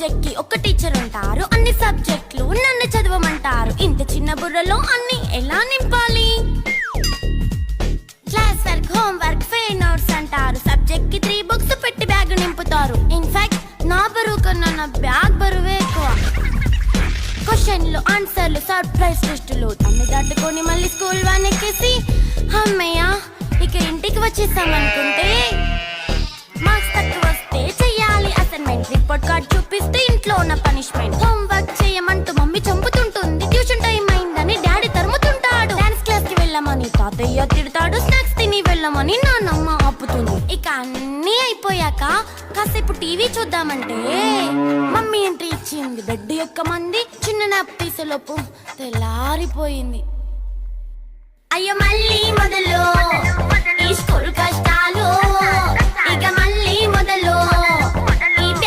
Subject కి ఒక teacher ఉంటారు, అన్ని సబ్జెక్టులు నన్ను చదవమంటారు. ఇంత చిన్న బుర్రలో అన్ని ఎలా నింపాలి? Class work, home work, fair notes అంటారు. సబ్జెక్ట్ కి 3 బుక్స్ పెట్టి బ్యాగ్ నింపుతారు. ఇన్ఫాక్ట్ నా బరువు కన్నా నా బ్యాగ్ బరువే ఎక్కువ. క్వశ్చన్లు, ఆన్సర్లు, సర్ప్రైజ్ టెస్టులు అన్ని దాటుకొని మళ్ళీ స్కూల్ వ్యాన్ ఎక్కేసి అమ్మయ్య ఇక ఇంటికి వచ్చేసామనుకుంటే మార్క్స్ తక్కువ వస్తే చెయ్యాలి అసైన్మెంట్. రిపోర్ట్ కార్డ్ చూపిస్తే ఇంట్లో ఉన్న పనిష్మెంట్. హోమ్ వర్క్ చేయమంటూ మమ్మీ చంపుతుంటుంది. ట్యూషన్ టైం అయిందని డాడీ తరుముతుంటాడు. డాన్స్ క్లాస్ కి వెళ్ళమని తాతయ్య తిడతాడు. స్నాక్స్ తిని వెళ్ళమని నాన్నమ్మ ఆపుతుంది. ఇక అన్నీ అయిపోయాక కాసేపు టీవీ చూద్దామంటే మమ్మీ ఎంట్రీ ఇచ్చింది. బెడ్ యొక్క మంది చిన్న నాప్ తీసేలోపు తెల్లారిపోయింది. అయ్యో మళ్ళీ మొదలు ఈ స్కూల్ కష్టాలు.